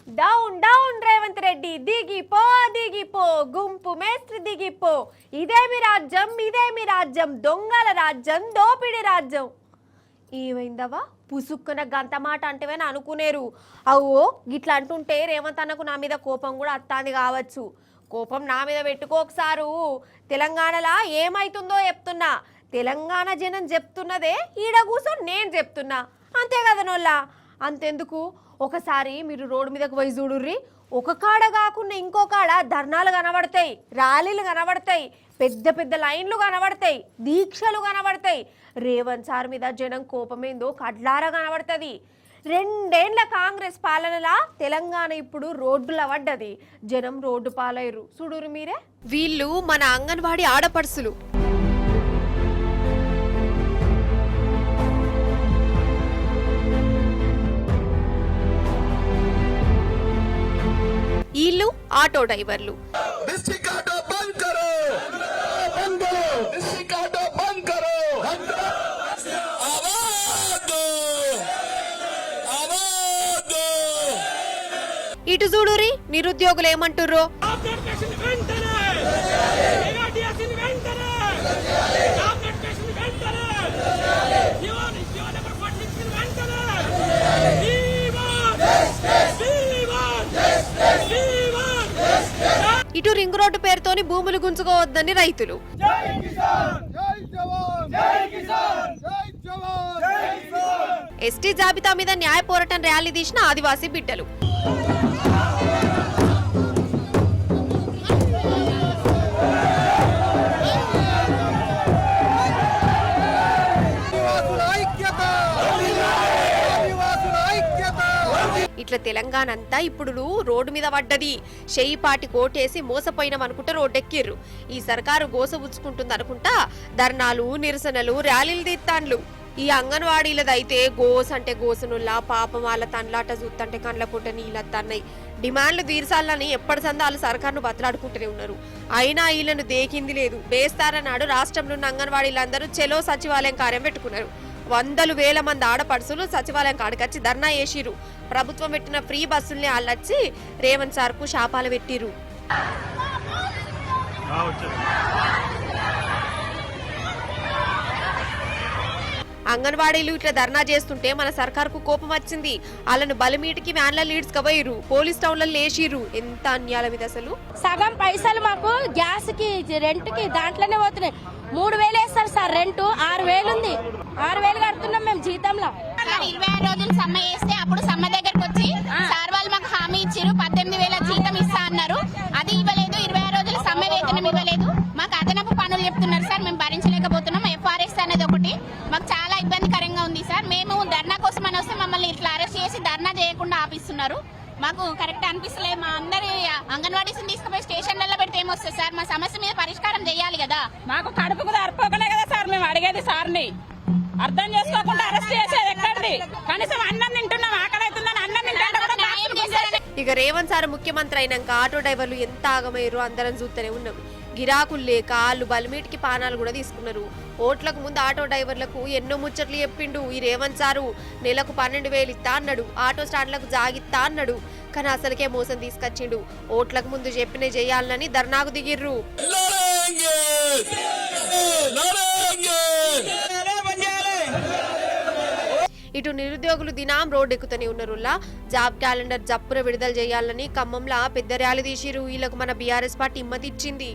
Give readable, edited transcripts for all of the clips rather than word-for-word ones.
Down down Revanth Reddy దిగిపో దిగిపో గుంపు మేస్త్రి దిగిపో ఇదేమి రాజ్యం దొంగల రాజ్యం దోపిడి రాజ్యం ఏమైందవా పుసుక్కున గంత మాట అంటేవేనా అనుకునేరు అవో గిట్లా అంటుంటే రేవంత్ అన్నకు నా మీద కోపం కూడా అత్తాంది కావచ్చు కోపం నా మీద పెట్టుకోకసారు తెలంగాణలా ఏమైతుందో చెప్తున్నా తెలంగాణ జనం చెప్తున్నదే ఈడ కూర్చొని నేను చెప్తున్నా అంతే కదా నోళ్ళ అంతెందుకు ఒకసారి మీరు రోడ్డు మీదకు పోయి చూడుర్రి ఒక కాడ కాకుండా ఇంకో కాడ ధర్నాలు కనబడతాయి ర్యాలీలు కనబడతాయి పెద్ద పెద్ద లైన్లు కనబడతాయి దీక్షలు కనబడతాయి రేవంత్ సార్ మీద జనం కోపమేందో కడ్లారా కనబడుతుంది 2 ఏళ్ల కాంగ్రెస్ పాలనలా తెలంగాణ ఇప్పుడు రోడ్డుల పడ్డది జనం రోడ్డు పాలయ్యారు చూడురు మీరే వీళ్ళు మన అంగన్వాడీ ఆడపడుసులు వీళ్ళు ఆటో డ్రైవర్లు ఇటు చూడురి నిరుద్యోగులు ఏమంటుర్రో ఇటు రింగ్ రోడ్డు పేరుతోని భూములు గుంజుకోవద్దని రైతులు ఎస్టీ జాబితా మీద న్యాయ పోరాటం ర్యాలీ తీసిన ఆదివాసీ బిడ్డలు ఇట్లా తెలంగాణ అంతా ఇప్పుడు రోడ్డు మీద పడ్డది చెయ్యిపాటి కోటేసి మోసపోయినాం అనుకుంటా రోడ్డెక్కిర్రు ఈ సర్కారు గోసబుచ్చుకుంటుంది అనుకుంటా ధర్నాలు నిరసనలు ర్యాలీలు తీస్తాండ్లు ఈ అంగన్వాడీలదైతే గోస్ అంటే గోసనుల్లా పాపం వాళ్ళ తండ్లాట చూస్తుంటే కండ్ల పుట్ట నీళ్ళత్తన్నాయి డిమాండ్లు తీర్చాలని ఎప్పటి సందాలు సర్కారును బతలాడుకుంటూనే ఉన్నారు అయినా వీళ్ళను దేకింది లేదు బేస్తారన్నాడు రాష్ట్రంలో ఉన్న అంగన్వాడీలందరూ చెలో సచివాలయం కార్యం పెట్టుకున్నారు 100,000 మంది ఆడపడుసులు సచివాలయం కాడికొచ్చి ధర్నా చేసిరు ప్రభుత్వం పెట్టిన ఫ్రీ బస్సుల్ని వాళ్ళొచ్చి రేవంత్ సార్ కు శాపాలు పెట్టిరు అంగన్వాడీలు ఇట్లా ధర్నా చేస్తుంటే మన సర్కార్కు కోపం వచ్చింది వాళ్ళను బలమీటికి వ్యాన్ల లీడ్స్ కబోయిరు పోలీస్ టౌన్లలో లేచిర్రు ఎంత అన్యాయం ఇది అసలు సగం పైసలు మాకు గ్యాస్ కి రెంట్ కి దాంట్లోనే పోతున్నాయి 3,000 వేస్తారు సార్ రెంట్ 6,000 ఉంది 6,000 కడుతున్నాం మేము జీతంలో 26 రోజులు సమ్మె చేస్తే అప్పుడు సమ్మె దగ్గరకు వచ్చి సార్ వాళ్ళు మాకు హామీ ఇచ్చారు 18,000 జీతం ఇస్తా అన్నారు అది ఇవ్వలేదు 26 రోజులు సమ్మె వేతనం ఇవ్వలేదు మాకు అదనపు పనులు చెప్తున్నారు సార్ మేము భరించలేకపోతున్నాం ఎఫ్ఆర్ఎస్ అనేది ఒకటి మాకు చాలా ఇబ్బందికరంగా ఉంది సార్ మేము ధర్నా కోసం అని వస్తే మమ్మల్ని ఇట్లా అరెస్ట్ చేసి ధర్నా చేయకుండా ఆపిస్తున్నారు మాకు కరెక్ట్ అనిపిస్తలేదు మా అందరి అంగన్వాడీస్ తీసుకుపోయి స్టేషన్లలో పెడితే ఏమొస్తుంది సార్ మా సమస్య మీద పరిష్కారం చేయాలి కదా మాకు కడుపుకు సరిపోకనే కదా సార్ మేము అడిగేది సార్ని అర్థం చేసుకోకుండా అరెస్ట్ చేసేది ఎక్కడిది కనీసం అన్నం తింటున్నాం ఆకలి అవుతుందని అన్నం తింటే ఇక రేవంత్ సార్ ముఖ్యమంత్రి అయినాక ఆటో డ్రైవర్లు ఎంత ఆగమయ్యారో అందరం చూస్తూనే ఉన్నాం గిరాకులు లేక వాళ్ళు బలిమీటికి పానాలు కూడా తీసుకున్నారు ఓట్లకు ముందు ఆటో డ్రైవర్లకు ఎన్నో ముచ్చట్లు చెప్పిండు ఈ రేవంత్ సారు నెలకు 12,000 ఇస్తా అన్నాడు ఆటో స్టాండ్లకు జాగిస్తా అన్నాడు కానీ అసలుకే మోసం తీసుకొచ్చిండు ఓట్లకు ముందు చెప్పిన చేయాలని ధర్నాకు దిగిర్రు ఇటు నిరుద్యోగులు దినాం రోడ్డు ఎక్కుతూనే ఉన్నారు జాబ్ క్యాలెండర్ జప్పున విడుదల చేయాలని ఖమ్మంలో పెద్ద ర్యాలీ తీసిరు వీళ్ళకు మన బీఆర్ఎస్ పార్టీ హిమ్మతి ఇచ్చింది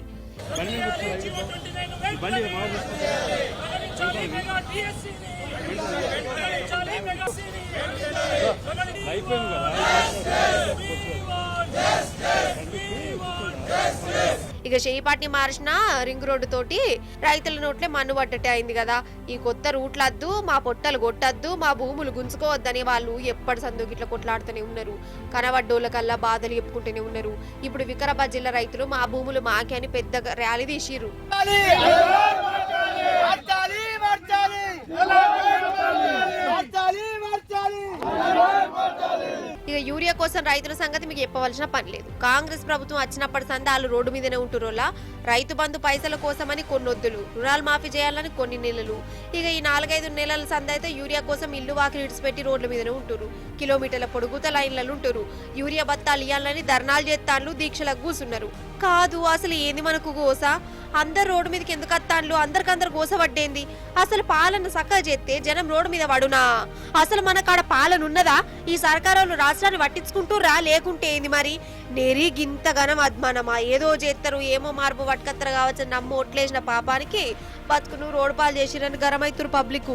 ఇక చేయిపాటిని మార్చిన రింగ్ రోడ్డు తోటి రైతుల నోట్లే మన్ను పడ్డట్టే అయింది కదా ఈ కొత్త రూట్లద్దు మా పొట్టలు కొట్టద్దు మా భూములు గుంజుకోవద్దని వాళ్ళు ఎప్పటి సందుకు ఇట్లా కొట్లాడుతూనే ఉన్నారు కనబడ్డోళ్ళకల్లా బాధలు చెప్పుకుంటూనే ఉన్నారు ఇప్పుడు వికారాబాద్ జిల్లా రైతులు మా భూములు మాకే అని పెద్ద ర్యాలీ తీసిర్రు ఇక యూరియా కోసం రైతుల సంగతి మీకు చెప్పవలసిన పని లేదు. కాంగ్రెస్ ప్రభుత్వం వచ్చినప్పటి సంది వాళ్ళు రోడ్డు మీదనే ఉంటురోలా. రైతు బంధు పైసల కోసమని కొన్ని వద్దులు, రుణాలు మాఫీ చేయాలని కొన్ని నెలలు, ఇక ఈ 4-5 నెలల సంది అయితే యూరియా కోసం ఇల్లు వాకిలి ఇడిచిపెట్టి రోడ్ల మీదనే ఉంటురు. కిలోమీటర్ల పొడుగుత లైన్లలో ఉంటురు. యూరియా బత్తాలు ఇయ్యాలని ధర్నాలు చేస్తాన్లు, దీక్షలకు కూసున్నారు. కాదు అసలు ఏంది మనకు గోస? అందరు రోడ్డు మీదకి ఎందుకు వస్తాన్లు? అందరికందరు గోస పడ్డేంది? అసలు పాలన చక్కగా చేస్తే జనం రోడ్డు మీద పడునా? అసలు మన కాడ పాలన ఉన్నదా? ఈ సర్కారు రాష్ట్రాన్ని పట్టించుకుంటూరా లేకుంటే ఏంది మరి? నెరి గింతగనం అద్మానమా? ఏదో చేస్తారు, ఏమో మార్పు పట్టుకత్తరు కావచ్చు నమ్మ ఒట్లేసిన పాపానికి బతుకును రోడ్డు పాలు చేసిరని గరమైతురు పబ్లిక్.